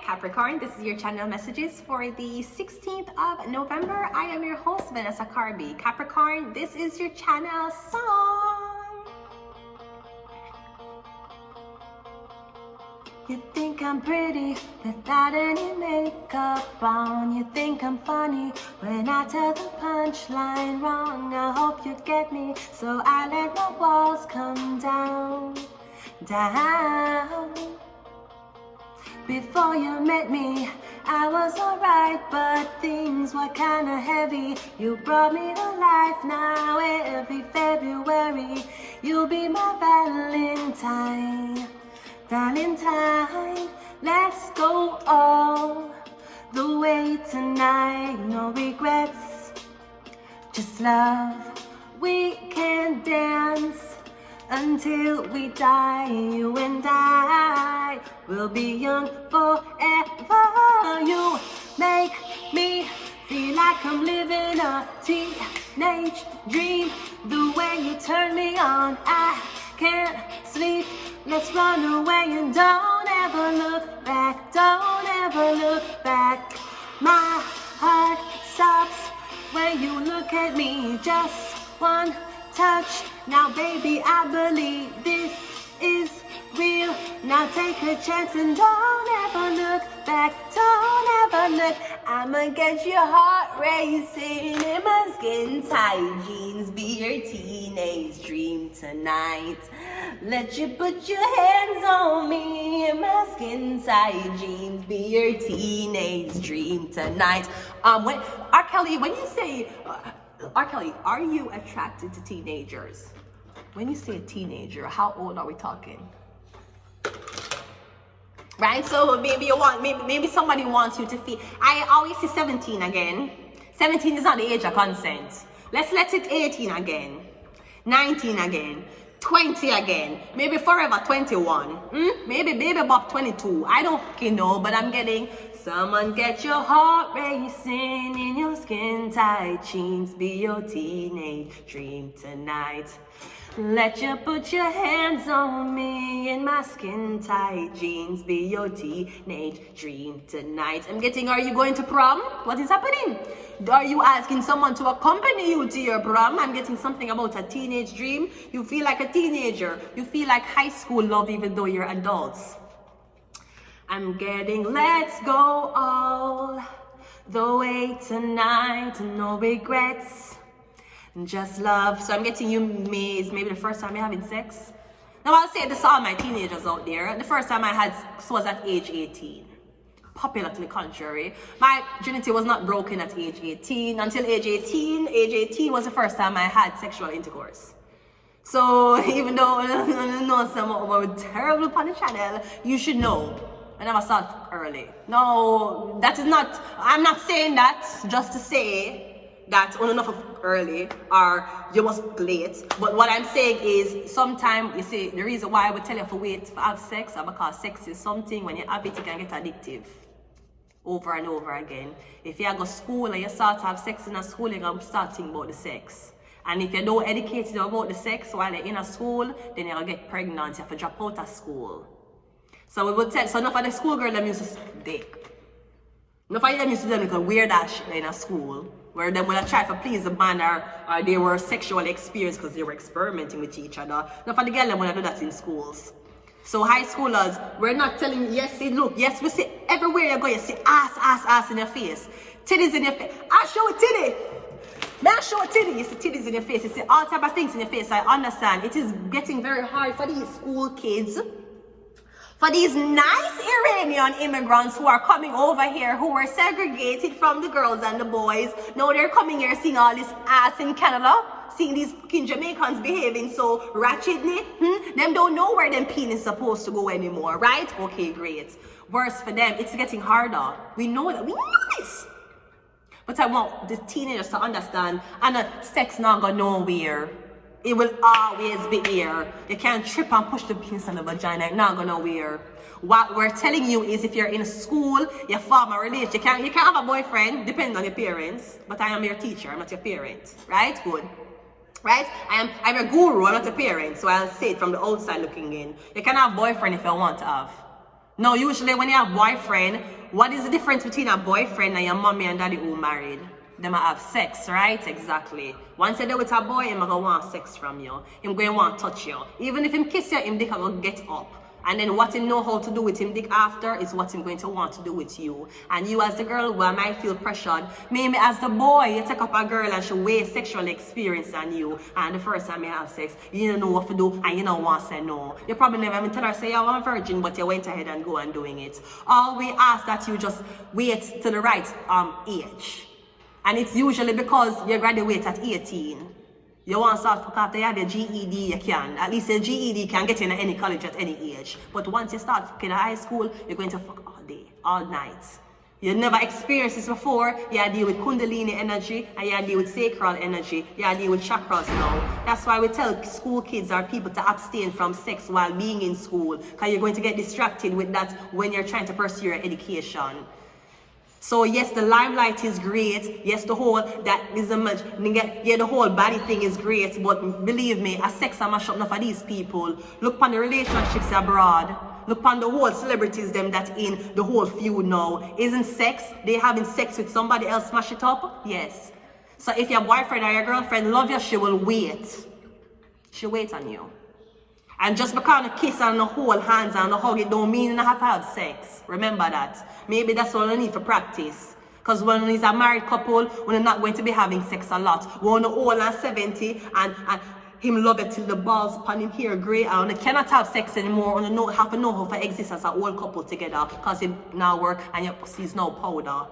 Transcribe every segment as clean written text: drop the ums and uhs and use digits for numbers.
Capricorn, this is your channel messages for the 16th of November. I am your host, Vanessa Carby. Capricorn, this is your channel song. You think I'm pretty without any makeup on. You think I'm funny when I tell the punchline wrong. I hope you get me, so I let my walls come down. Before you met me, I was alright, but things were kinda heavy. You brought me to life. Now every February, you'll be my Valentine. Valentine, let's go all the way tonight. No regrets, just love. We can dance until we die. You and I will be young forever. You make me feel like I'm living a teenage dream. The way you turn me on, I can't sleep. Let's run away and don't ever look back. Don't ever look back. My heart stops when you look at me. Just one touch. Now baby, I believe this is real. Now take a chance and don't ever look back. Don't ever look. I'ma get your heart racing in my skin tight jeans. Be your teenage dream tonight. Let you put your hands on me in my skin tight jeans. Be your teenage dream tonight. When R. Kelly, when you say R. Kelly, are you attracted to teenagers? When you say a teenager, how old are we talking? Right? So maybe somebody wants you to feel. I always say 17 again. 17 is not the age of consent. Let's let it 18 again. 19 again. 20 again. Maybe forever 21. Maybe about 22. I don't fucking know, but I'm getting. Someone get your heart racing in your skin tight jeans. Be your teenage dream tonight. Let you put your hands on me in my skin tight jeans. Be your teenage dream tonight. I'm getting, are you going to prom? What is happening? Are you asking someone to accompany you to your prom? I'm getting something about a teenage dream. You feel like a teenager. You feel like high school love even though you're adults. I'm getting, let's go all the way tonight. No regrets, just love. So I'm getting you maybe the first time you're having sex. Now I'll say this to all my teenagers out there. The first time I had sex was at age 18. Popular to the contrary. My virginity was not broken at age 18. Until age 18. Age 18 was the first time I had sexual intercourse. So even though I know some of them terrible upon the channel, you should know. I never start early. No, that is not, I'm not saying that just to say that enough of early or you must late. But what I'm saying is sometimes, you see, the reason why I would tell you to wait to have sex is because sex is something, when you have it, it can get addictive over and over again. If you go to school and you start to have sex in a school, you're going to start thinking about the sex. And if you don't educate you about the sex while you're in a school, then you're going to get pregnant. You have to drop out of school. So we would tell, so enough of the schoolgirl them used to dick. Enough of them used to do like a weird ass shit in a school, where them would try to please the man or they were sexually experienced because they were experimenting with each other. Enough of the girl them would do that in schools. So high schoolers, we're not telling you, yes, see, look, yes, we see everywhere you go, you see ass in your face. Titties in your face. I show a titty. May I show a titty? You see titties in your face. You see all type of things in your face. I understand. It is getting very hard for these school kids. For these nice Iranian immigrants who are coming over here, who were segregated from the girls and the boys. Now they're coming here seeing all this ass in Canada, seeing these fucking Jamaicans behaving so ratchetly. Them don't know where them penis is supposed to go anymore, right? Okay, great. Worse for them, it's getting harder. We know that. We know this. But I want the teenagers to understand, and sex not go nowhere. It will always be here. You can't trip and push the penis in the vagina. It's not going nowhere. What we're telling you is, if you're in school, you form a relationship. You can't have a boyfriend, depending on your parents. But I am your teacher. I'm not your parent. Right? Good. Right? I'm your guru. I'm not a parent. So I'll say it from the outside looking in. You can have a boyfriend if you want to have. Now, usually when you have boyfriend, what is the difference between a boyfriend and your mommy and daddy who married? They might have sex, right? Exactly. Once you're there with a boy, he's gonna want sex from you. He's gonna want to touch you. Even if him kiss you, him dick will get up. And then what he know how to do with him dick after is what he's going to want to do with you. And you as the girl, well, might feel pressured. Maybe as the boy, you take up a girl and she way sexual experience on you. And the first time you have sex, you don't know what to do and you don't want to say no. You probably never even tell her, say, I'm a virgin, but you went ahead and go and doing it. Or we ask that you just wait to the right age. And it's usually because you graduate at 18. You want to start fuck after you have your GED, you can. At least your GED can get in at any college at any age. But once you start fucking at high school, you're going to fuck all day, all night. You never experienced this before. You deal with Kundalini energy and you deal with sacral energy. You deal with chakras now. That's why we tell school kids or people to abstain from sex while being in school. Because you're going to get distracted with that when you're trying to pursue your education. So yes, the limelight is great. Yes, the whole the whole body thing is great. But believe me, a sex a mash up enough of these people. Look upon the relationships abroad. Look upon the whole celebrities them that in the whole feud now. Isn't sex? They having sex with somebody else smash it up? Yes. So if your boyfriend or your girlfriend love you, she will wait. She'll wait on you. And just because a kiss and a hold hands and a hug, it don't mean you have to have sex. Remember that. Maybe that's all you need for practice. Because when it's a married couple, we're not going to be having sex a lot. We're on the old and 70 and him love it till the balls upon him here grey and they cannot have sex anymore and have to know how to exist as an old couple together because it now work and your pussy is now powder.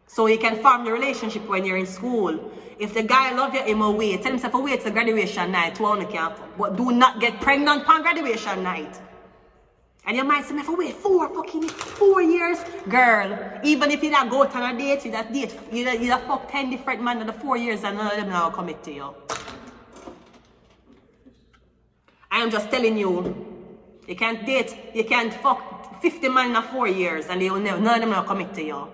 So you can form the relationship when you're in school. If the guy love you, he will wait. Tell himself to wait till graduation night. But do not get pregnant on graduation night. And you might say, if I wait 4 years, girl, even if you don't go on a date, you fuck 10 different men in the 4 years and none of them now commit to you. I am just telling you, you can't date, you can't fuck 50 men in 4 years and none of them will commit to you.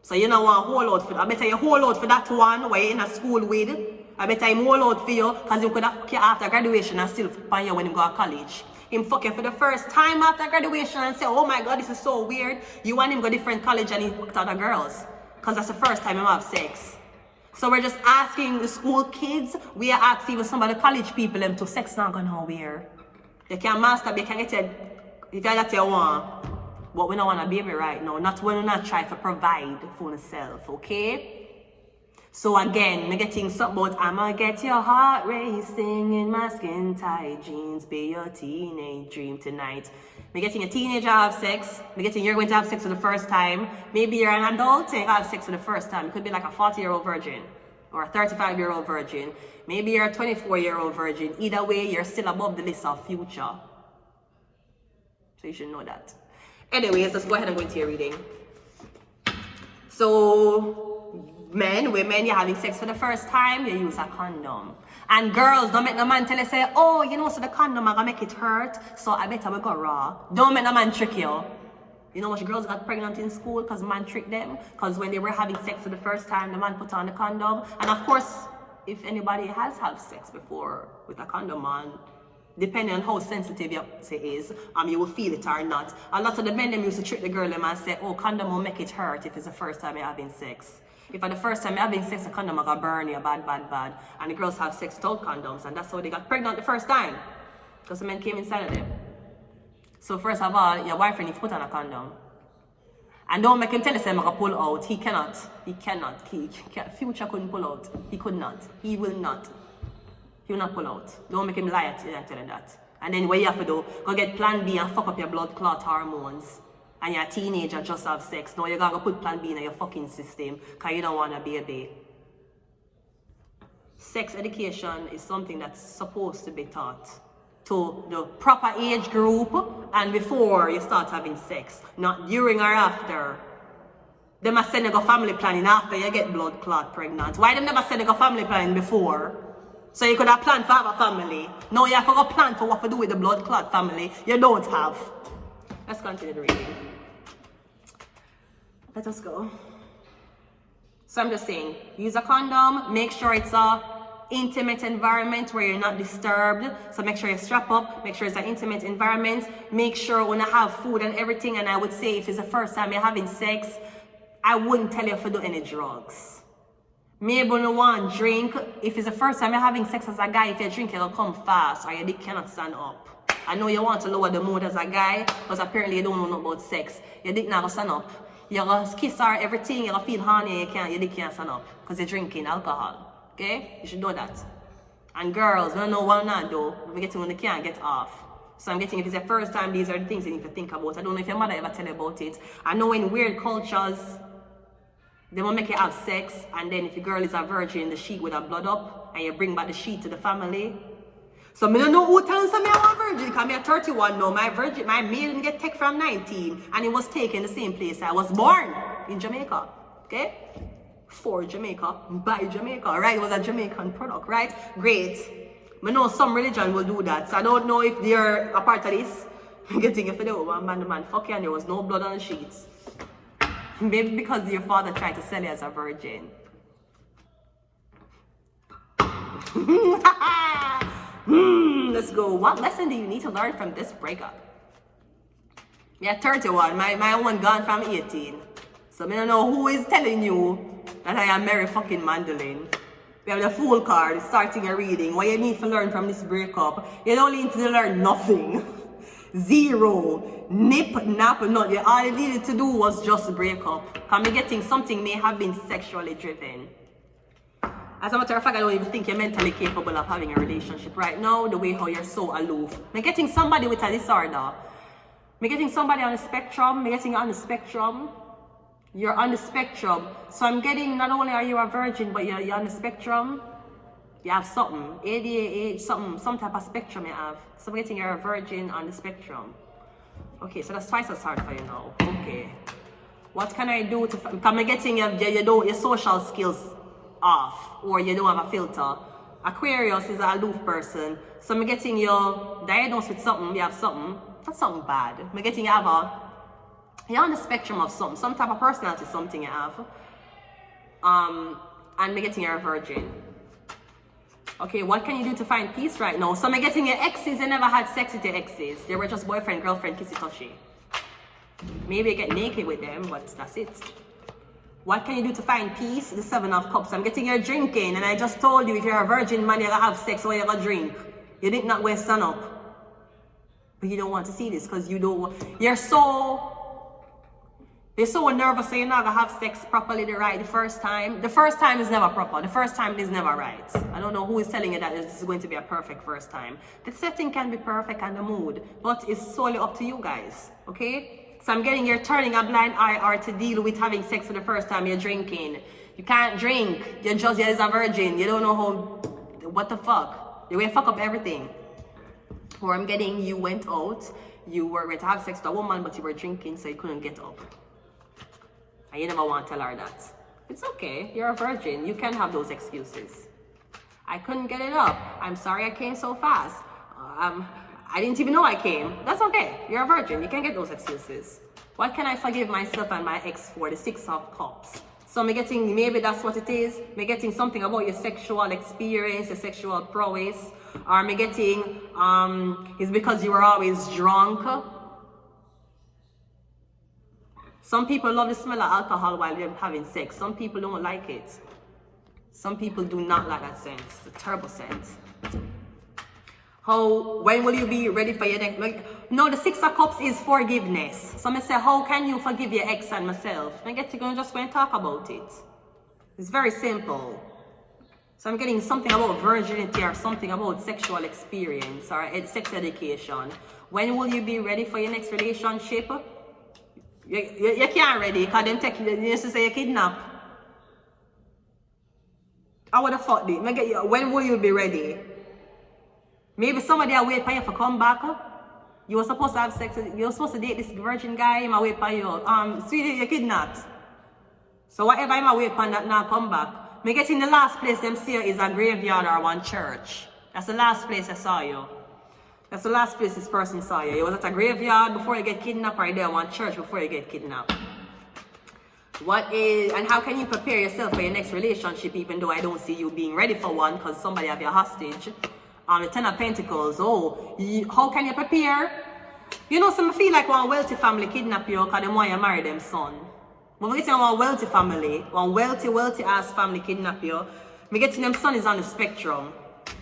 So you don't want to hold out for that. I better you hold out for that one where you're in a school with. I better him hold out for you because you could have fuck you after graduation and still fuck you when you go to college. Him fuck you for the first time after graduation and say, oh my God, this is so weird. You want him to go different college and he fucked other girls. Because that's the first time him have sex. So we're just asking the school kids, we are asking even some of the college people them to sex not going nowhere. You can master, you can get it, you can get your one. But we don't want a baby right now. Not when we not try to provide for yourself, okay? So again, me getting something about I'ma get your heart racing in my skin tight jeans, be your teenage dream tonight. Me getting a teenager have sex. Me getting you're going to have sex for the first time. Maybe you're an adult and you have sex for the first time. It could be like a 40-year-old virgin or a 35-year-old virgin. Maybe you're a 24-year-old virgin. Either way, you're still above the list of future. So you should know that. Anyways, let's go ahead and go into your reading. So, men, women, you're having sex for the first time, you use a condom. And girls, don't make no man tell you, say, oh, you know, so the condom, I'm gonna make it hurt, so I better we go raw. Don't make no man trick you. You know what girls got pregnant in school because man tricked them? Because when they were having sex for the first time, the man put on the condom. And of course, if anybody has had sex before with a condom on, depending on how sensitive your pussy is, you will feel it or not. A lot of the men them used to trick the girl them and say, oh, condom will make it hurt if it's the first time you're having sex. If at the first time you're having sex, a condom will go burn you bad. And the girls have sex without condoms, and that's how they got pregnant the first time. Because the men came inside of them. So first of all, your boyfriend needs to put on a condom. And don't make him tell you I'm gonna pull out. He cannot. Future couldn't pull out. He could not. He will not. He will not pull out. Don't make him lie to you and tell him that. And then what you have to do, go get plan B and fuck up your blood clot hormones. And you're a teenager just have sex. Now you're gonna put plan B in your fucking system because you don't want a baby. Sex education is something that's supposed to be taught to the proper age group and before you start having sex, not during or after. They must send you go family planning after you get blood clot pregnant. Why them never send you go family planning before? So you could have planned for have a family. Now you have to go plan for what to do with the blood clot family. You don't have. Let's continue the reading. Let us go. So I'm just saying, use a condom, make sure it's a intimate environment where you're not disturbed. So make sure you strap up, make sure it's an intimate environment, make sure when I have food and everything. And I would say if it's the first time you're having sex, I wouldn't tell you to do any drugs. Maybe you want drink. If it's the first time you're having sex as a guy, if you drink, it'll come fast or your dick cannot stand up. I know you want to lower the mood as a guy, because apparently you don't know about sex. Your dick not gonna stand up. You're gonna kiss her, everything, you're gonna feel horny, your dick can't stand up. Because you're drinking alcohol. Okay? You should know that. And girls, we don't know what not do. We get to when they can't get off. So I'm getting, if it's the first time, these are the things you need to think about. I don't know if your mother ever tell you about it. I know in weird cultures, they will make you have sex, and then if the girl is a virgin, the sheet would have blood up, and you bring back the sheet to the family. So I don't know who tells me I'm a virgin, because I'm 31 now. My mail didn't get taken from 19, and it was taken the same place I was born, in Jamaica. Okay? For Jamaica, by Jamaica, right? It was a Jamaican product, right? Great. I know some religion will do that, so I don't know if they're a part of this. I'm getting if they were one man, fuck you, and there was no blood on the sheets. Maybe because your father tried to sell you as a virgin. Let's go. What lesson do you need to learn from this breakup? Yeah, 31. My one gone from 18. So I don't know who is telling you that I am Mary fucking Mandolin. We have the Fool card starting a reading. What you need to learn from this breakup? You don't need to learn nothing. Zero. Nip, nap, nothing. All you needed to do was just break up. Because me getting something may have been sexually driven. As a matter of fact, I don't even think you're mentally capable of having a relationship right now, the way how you're so aloof. Me getting somebody with a disorder. Me getting somebody on the spectrum. Me getting on the spectrum. You're on the spectrum. So I'm getting, not only are you a virgin, but you're on the spectrum. You have something. ADHD, some type of spectrum you have. So I'm getting you're a virgin on the spectrum. Okay, so that's twice as hard for you now. Okay. What can I do to, because I'm getting your social skills off, or you don't have a filter. Aquarius is an aloof person. So I'm getting you diagnosed with something, you have something. That's something bad. I'm getting you have you're on the spectrum of something, some type of personality, something you have. And I'm getting you're a virgin. Okay, what can you do to find peace right now? So I'm getting your exes, you never had sex with your exes. They were just boyfriend, girlfriend, kissy touchy. Maybe you get naked with them, but that's it. What can you do to find peace? The 7 of Cups. I'm getting you're drinking, and I just told you if you're a virgin man, you're gonna have sex or you're gonna drink. You did not waste sun up. But you don't want to see this because you're so nervous, so you're not gonna have sex properly the first time. The first time is never proper. The first time is never right. I don't know who is telling you that this is going to be a perfect first time. The setting can be perfect and the mood, but it's solely up to you guys, okay? So I'm getting you're turning a blind eye or to deal with having sex for the first time you're drinking. You can't drink. You're a virgin. You don't know how, what the fuck? You will fuck up everything. Or I'm getting you went out, you were going to have sex with a woman, but you were drinking, so you couldn't get up. And you never want to tell her that. It's okay. You're a virgin. You can have those excuses. I couldn't get it up. I'm sorry I came so fast. I didn't even know I came. That's okay. You're a virgin. You can get those excuses. What can I forgive myself and my ex for? The 6 of Cups. So I'm getting, maybe that's what it is. I'm getting something about your sexual experience, your sexual prowess. Or I'm getting, it's because you were always drunk. Some people love the smell of alcohol while they're having sex. Some people don't like it. Some people do not like that scent. It's a terrible scent. When will you be ready for your next? No, the 6 of Cups is forgiveness. So I say, how can you forgive your ex and myself? I get to go and just go and talk about it. It's very simple. So I'm getting something about virginity or something about sexual experience or sex education. When will you be ready for your next relationship? You can't ready because then take you used to say you kidnap. I would have thought this. When will you be ready? Maybe somebody will wait for you to come back. You were supposed to have sex. You were supposed to date this virgin guy. He might wait for you. Sweetie, you kidnapped. So whatever I might wait for that now come back. Me get in the last place them see you is a graveyard or one church. That's the last place I saw you. That's the last place this person saw you. You was at a graveyard before you get kidnapped, or there one church before you get kidnapped. And how can you prepare yourself for your next relationship, even though I don't see you being ready for one because somebody have your hostage? The Ten of Pentacles. How can you prepare? You know, some feel like one wealthy family kidnap you because they want you to marry them son. But we get one wealthy family, one wealthy ass family kidnap you. Me getting them son is on the spectrum.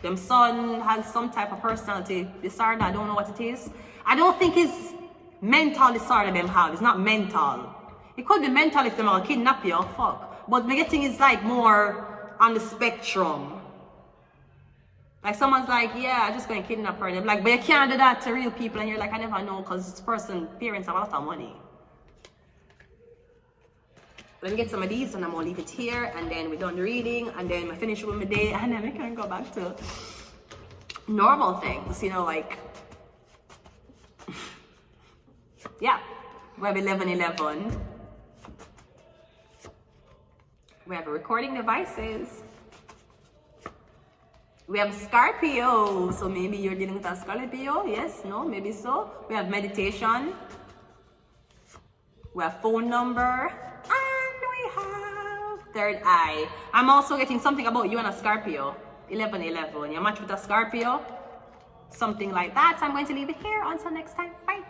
Them son has some type of personality disorder. I don't know what it is. I don't think it's mental disorder them have. It's not mental. It could be mental if them are kidnap you. Fuck. But me getting is like more on the spectrum. Like someone's like, yeah, I'm just going to kidnap her. And they're like, but you can't do that to real people. And you're like, I never know because this person, parents have a lot of money. Let me get some of these and I'm going to leave it here. And then we're done the reading. And then I finish with my day. And then we can go back to normal things. You know, like, yeah. We have 1111. We have recording devices. We have Scorpio, so maybe you're dealing with a Scorpio. Yes, no, maybe so. We have meditation. We have phone number. And we have third eye. I'm also getting something about you and a Scorpio. 1111. You match with a Scorpio. Something like that. So I'm going to leave it here. Until next time. Bye.